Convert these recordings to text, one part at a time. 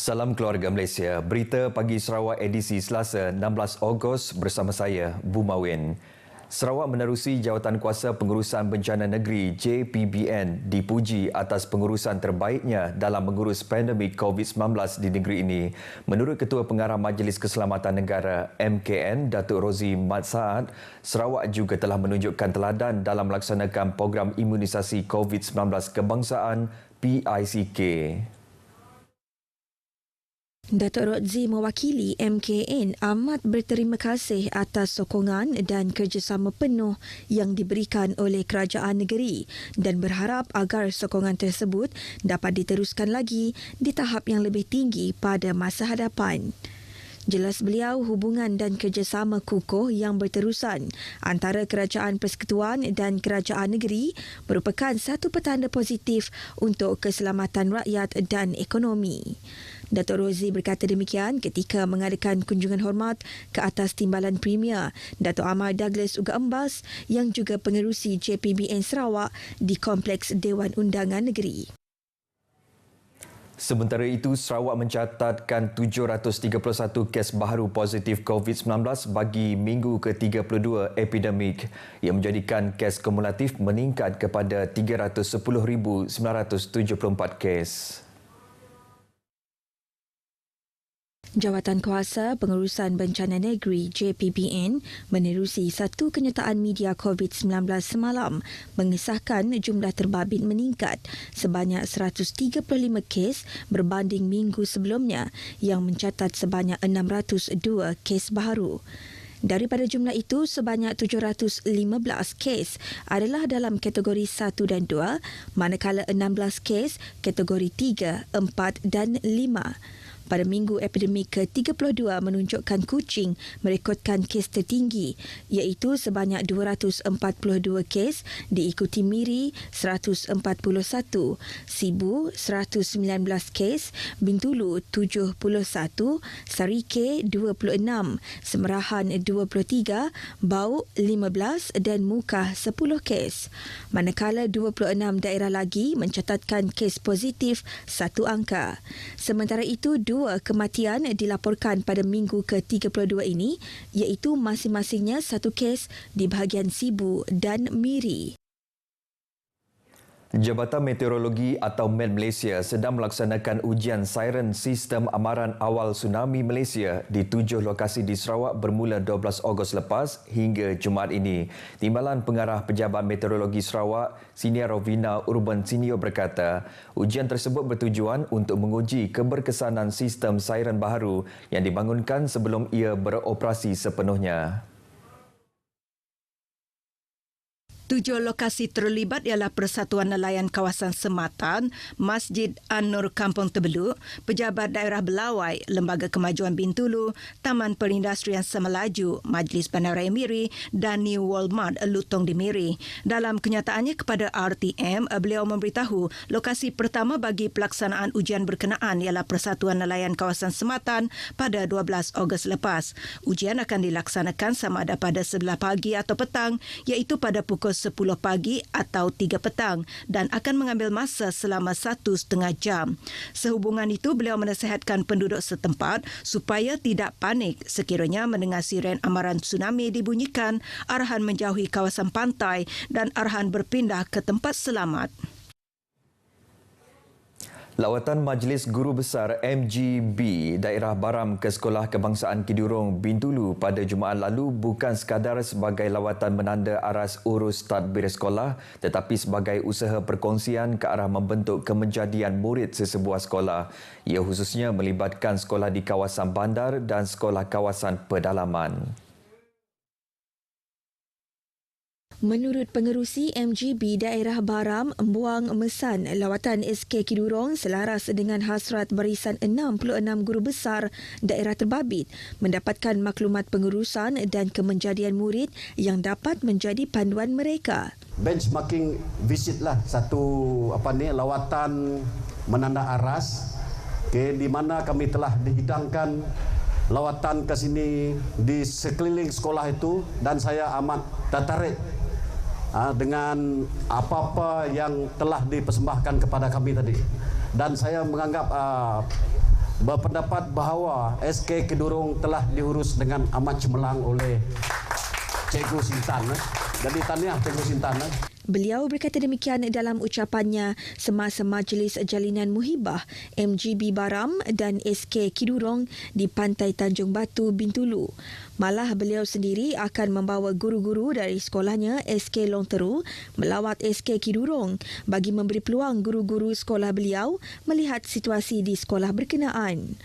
Salam keluarga Malaysia. Berita Pagi Sarawak edisi Selasa 16 Ogos bersama saya, Bumawin. Sarawak menerusi Jawatankuasa Pengurusan Bencana Negeri JPBN dipuji atas pengurusan terbaiknya dalam mengurus pandemik COVID-19 di negeri ini. Menurut Ketua Pengarah Majlis Keselamatan Negara MKN, Datuk Rozi Mat Saad, Sarawak juga telah menunjukkan teladan dalam melaksanakan program imunisasi COVID-19 kebangsaan PICK. Datuk Rozi mewakili MKN amat berterima kasih atas sokongan dan kerjasama penuh yang diberikan oleh kerajaan negeri dan berharap agar sokongan tersebut dapat diteruskan lagi di tahap yang lebih tinggi pada masa hadapan. Jelas beliau, hubungan dan kerjasama kukuh yang berterusan antara Kerajaan Persekutuan dan Kerajaan Negeri merupakan satu petanda positif untuk keselamatan rakyat dan ekonomi. Datuk Rozi berkata demikian ketika mengadakan kunjungan hormat ke atas Timbalan Premier Datuk Amar Douglas Uga Embas yang juga pengerusi JPBN Sarawak di Kompleks Dewan Undangan Negeri. Sementara itu, Sarawak mencatatkan 731 kes baharu positif COVID-19 bagi minggu ke-32 epidemik yang menjadikan kes kumulatif meningkat kepada 310,974 kes. Jawatankuasa Pengurusan Bencana Negeri JPBN menerusi satu kenyataan media COVID-19 semalam mengesahkan jumlah terbabit meningkat sebanyak 135 kes berbanding minggu sebelumnya yang mencatat sebanyak 602 kes baharu. Daripada jumlah itu, sebanyak 715 kes adalah dalam kategori 1 dan 2, manakala 16 kes kategori 3, 4 dan 5. Pada minggu epidemik ke-32 menunjukkan Kuching merekodkan kes tertinggi iaitu sebanyak 242 kes, diikuti Miri 141, Sibu 119 kes, Bintulu 71, Sarike 26, Semerahan 23, Bau 15 dan Mukah 10 kes. Manakala 26 daerah lagi mencatatkan kes positif satu angka. Sementara itu, 2 kematian dilaporkan pada minggu ke-32 ini iaitu masing-masingnya satu kes di bahagian Sibu dan Miri. Jabatan Meteorologi atau Met Malaysia sedang melaksanakan ujian siren sistem amaran awal tsunami Malaysia di 7 lokasi di Sarawak bermula 12 Ogos lepas hingga Jumaat ini. Timbalan Pengarah Pejabat Meteorologi Sarawak, Senior Rovina Urban Senior berkata, ujian tersebut bertujuan untuk menguji keberkesanan sistem siren baharu yang dibangunkan sebelum ia beroperasi sepenuhnya. 7 lokasi terlibat ialah Persatuan Nelayan Kawasan Sematan, Masjid An-Nur Kampung Tebeluk, Pejabat Daerah Belawai, Lembaga Kemajuan Bintulu, Taman Perindustrian Semelaju, Majlis Bandaraya Miri dan New Walmart Lutong di Miri. Dalam kenyataannya kepada RTM, beliau memberitahu lokasi pertama bagi pelaksanaan ujian berkenaan ialah Persatuan Nelayan Kawasan Sematan pada 12 Ogos lepas. Ujian akan dilaksanakan sama ada pada 11 pagi atau petang iaitu pada pukul 10 pagi atau 3 petang dan akan mengambil masa selama 1,5 jam. Sehubungan itu, beliau menasihatkan penduduk setempat supaya tidak panik sekiranya mendengar siren amaran tsunami dibunyikan, arahan menjauhi kawasan pantai dan arahan berpindah ke tempat selamat. Lawatan Majlis Guru Besar MGB Daerah Baram ke Sekolah Kebangsaan Kidurong Bintulu pada Jumaat lalu bukan sekadar sebagai lawatan menanda aras urus tadbir sekolah tetapi sebagai usaha perkongsian ke arah membentuk kemenjadian murid sesebuah sekolah. Ia khususnya melibatkan sekolah di kawasan bandar dan sekolah kawasan pedalaman. Menurut pengerusi MGB Daerah Baram, Embuang mesan lawatan SK Kidurong selaras dengan hasrat barisan 66 guru besar daerah terbabit mendapatkan maklumat pengurusan dan kemenjadian murid yang dapat menjadi panduan mereka. Benchmarking visit lah satu lawatan menanda aras di mana kami telah dihidangkan lawatan ke sini di sekeliling sekolah itu dan saya amat tertarik dengan apa-apa yang telah dipersembahkan kepada kami tadi. Dan saya menganggap berpendapat bahawa SK Kedurong telah diurus dengan amat cemerlang oleh Cikgu Sintan. Jadi tahniah Cikgu Sintan. Beliau berkata demikian dalam ucapannya semasa Majlis Jalinan Muhibah MGB Baram dan SK Kidurong di Pantai Tanjung Batu, Bintulu. Malah beliau sendiri akan membawa guru-guru dari sekolahnya SK Longteru melawat SK Kidurong bagi memberi peluang guru-guru sekolah beliau melihat situasi di sekolah berkenaan.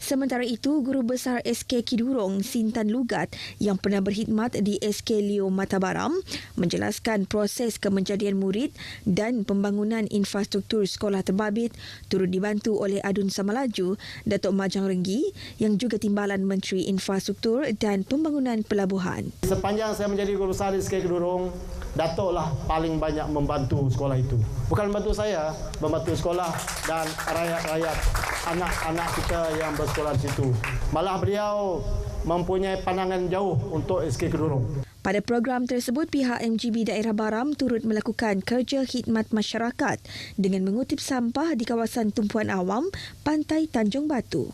Sementara itu, Guru Besar SK Kidurong, Sintan Lugat yang pernah berkhidmat di SK Leo Matabaram menjelaskan proses kemenjadian murid dan pembangunan infrastruktur sekolah terbabit turut dibantu oleh Adun Samalaju, Datuk Majang Renggi yang juga Timbalan Menteri Infrastruktur dan Pembangunan Pelabuhan. Sepanjang saya menjadi Guru Besar di SK Kidurong, Datuk lah paling banyak membantu sekolah itu. Bukan membantu saya, membantu sekolah dan rakyat-rakyat, anak-anak kita yang bersekolah di situ. Malah beliau mempunyai pandangan jauh untuk SK Kidurong. Pada program tersebut, pihak MGB Daerah Baram turut melakukan kerja khidmat masyarakat dengan mengutip sampah di kawasan tumpuan awam Pantai Tanjung Batu.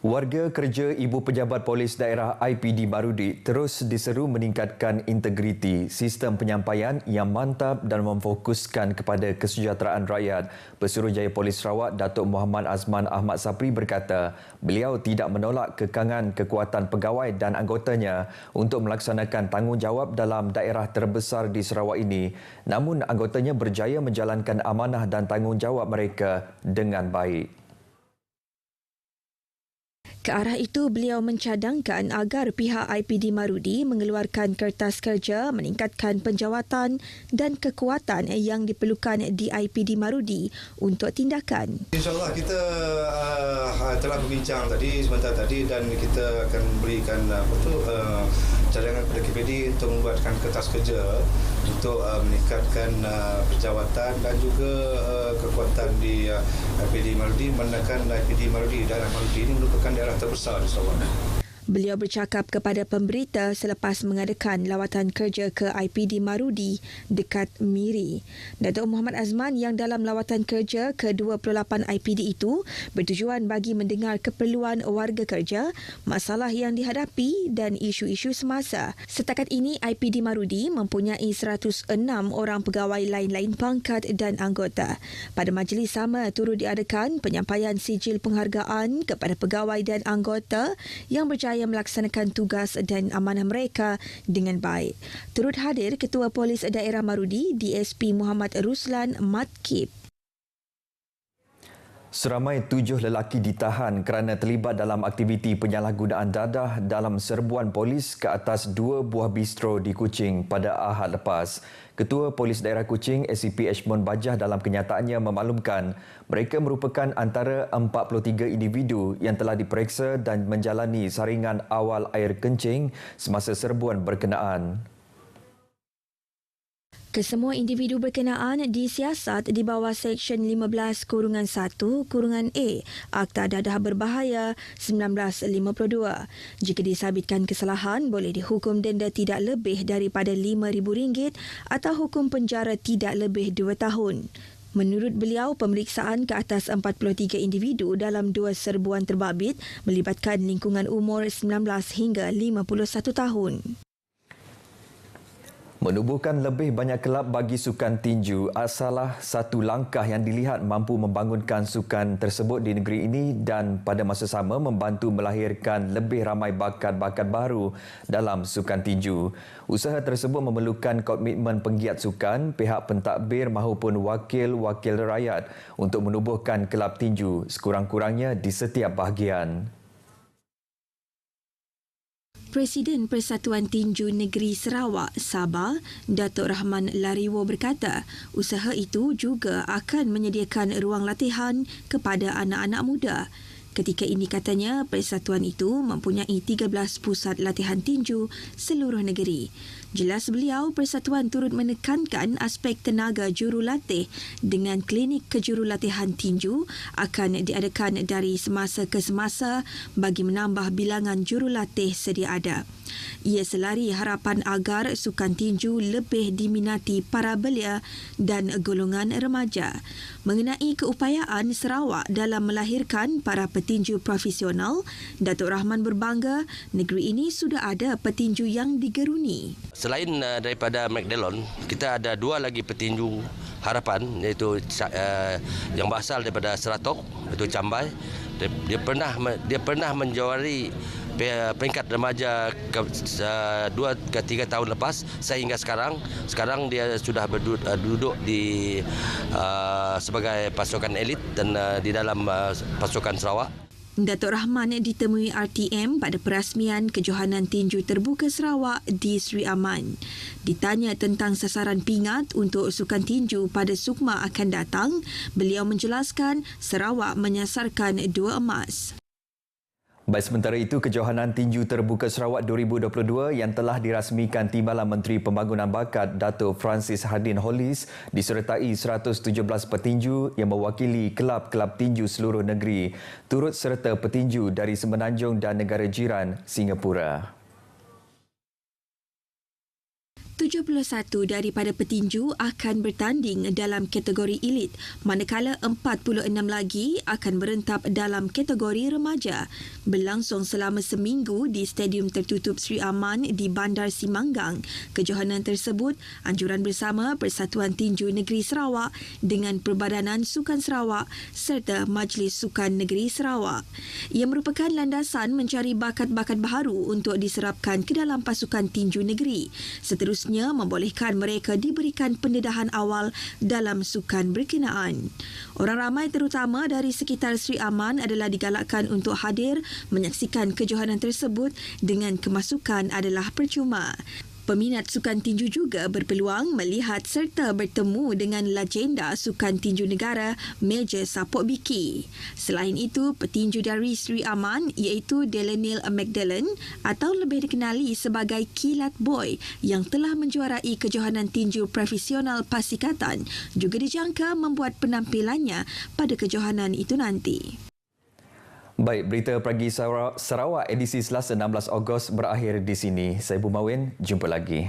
Warga kerja Ibu Pejabat Polis Daerah IPD Marudi terus diseru meningkatkan integriti sistem penyampaian yang mantap dan memfokuskan kepada kesejahteraan rakyat. Pesuruhjaya Polis Sarawak Datuk Muhammad Azman Ahmad Sapri berkata, beliau tidak menolak kekangan kekuatan pegawai dan anggotanya untuk melaksanakan tanggungjawab dalam daerah terbesar di Sarawak ini. Namun anggotanya berjaya menjalankan amanah dan tanggungjawab mereka dengan baik. Ke arah itu, beliau mencadangkan agar pihak IPD Marudi mengeluarkan kertas kerja meningkatkan penjawatan dan kekuatan yang diperlukan di IPD Marudi untuk tindakan. InsyaAllah kita telah berbincang tadi sebentar tadi dan kita akan berikan cadangan kepada KPD untuk membuatkan kertas kerja untuk meningkatkan penjawatan dan juga kekuatan di IPD Marudi, menekan IPD Marudi. Daerah Marudi ini merupakan daerah terbesar di Sarawak. Beliau bercakap kepada pemberita selepas mengadakan lawatan kerja ke IPD Marudi dekat Miri. Datuk Muhammad Azman yang dalam lawatan kerja ke 28 IPD itu bertujuan bagi mendengar keperluan warga kerja, masalah yang dihadapi dan isu-isu semasa. Setakat ini, IPD Marudi mempunyai 106 orang pegawai lain-lain pangkat dan anggota. Pada majlis sama turut diadakan penyampaian sijil penghargaan kepada pegawai dan anggota yang berjaya melaksanakan tugas dan amanah mereka dengan baik. Turut hadir Ketua Polis Daerah Marudi, DSP Muhammad Ruslan Matkib. Seramai 7 lelaki ditahan kerana terlibat dalam aktiviti penyalahgunaan dadah dalam serbuan polis ke atas 2 buah bistro di Kuching pada Ahad lepas. Ketua Polis Daerah Kuching SCP Ashmon Bajah dalam kenyataannya memaklumkan mereka merupakan antara 43 individu yang telah diperiksa dan menjalani saringan awal air kencing semasa serbuan berkenaan. Kesemua individu berkenaan disiasat di bawah Seksyen 15-1-A Akta Dadah Berbahaya 1952. Jika disabitkan kesalahan, boleh dihukum denda tidak lebih daripada RM5,000 atau hukum penjara tidak lebih 2 tahun. Menurut beliau, pemeriksaan ke atas 43 individu dalam 2 serbuan terbabit melibatkan lingkungan umur 19 hingga 51 tahun. Menubuhkan lebih banyak kelab bagi sukan tinju salah satu langkah yang dilihat mampu membangunkan sukan tersebut di negeri ini dan pada masa sama membantu melahirkan lebih ramai bakat-bakat baru dalam sukan tinju. Usaha tersebut memerlukan komitmen penggiat sukan, pihak pentadbir maupun wakil-wakil rakyat untuk menubuhkan kelab tinju sekurang-kurangnya di setiap bahagian. Presiden Persatuan Tinju Negeri Sarawak, Sabah, Datuk Rahman Lariwo berkata, usaha itu juga akan menyediakan ruang latihan kepada anak-anak muda. Ketika ini katanya, persatuan itu mempunyai 13 pusat latihan tinju seluruh negeri. Jelas beliau, persatuan turut menekankan aspek tenaga jurulatih dengan klinik kejurulatihan tinju akan diadakan dari semasa ke semasa bagi menambah bilangan jurulatih sedia ada. Ia selari harapan agar sukan tinju lebih diminati para belia dan golongan remaja. Mengenai keupayaan Sarawak dalam melahirkan para petinju profesional, Datuk Rahman berbangga negeri ini sudah ada petinju yang digeruni. Selain daripada McDellon, kita ada 2 lagi petinju harapan, iaitu yang berasal daripada Seratok, iaitu Cambai. Dia pernah menjawari peringkat remaja 2 ke 3 tahun lepas sehingga sekarang dia sudah duduk di sebagai pasukan elit dan di dalam pasukan Sarawak. Datuk Rahman ditemui RTM pada perasmian Kejohanan Tinju Terbuka Sarawak di Sri Aman. Ditanya tentang sasaran pingat untuk sukan tinju pada Sukma akan datang, beliau menjelaskan Sarawak menyasarkan 2 emas. Baik, sementara itu, Kejohanan Tinju Terbuka Sarawak 2022 yang telah dirasmikan Timbalan Menteri Pembangunan Bakat Dato' Francis Hardin Hollis disertai 117 petinju yang mewakili kelab-kelab tinju seluruh negeri turut serta petinju dari Semenanjung dan negara jiran Singapura. 71 daripada petinju akan bertanding dalam kategori elit, manakala 46 lagi akan berentap dalam kategori remaja. Berlangsung selama seminggu di Stadium Tertutup Sri Aman di Bandar Simanggang. Kejohanan tersebut anjuran bersama Persatuan Tinju Negeri Sarawak dengan Perbadanan Sukan Sarawak serta Majlis Sukan Negeri Sarawak. Ia merupakan landasan mencari bakat-bakat baharu untuk diserapkan ke dalam pasukan tinju negeri. Seterusnya membolehkan mereka diberikan pendedahan awal dalam sukan berkenaan. Orang ramai terutama dari sekitar Sri Aman adalah digalakkan untuk hadir menyaksikan kejohanan tersebut dengan kemasukan adalah percuma. Peminat sukan tinju juga berpeluang melihat serta bertemu dengan legenda sukan tinju negara Major Sapok Biki. Selain itu, petinju dari Sri Aman iaitu Delanil McDellon atau lebih dikenali sebagai Kilat Boy yang telah menjuarai kejohanan tinju profesional Pasikatan juga dijangka membuat penampilannya pada kejohanan itu nanti. Baik, berita pagi Sarawak edisi Selasa 16 Ogos berakhir di sini. Saya Bumawin, jumpa lagi.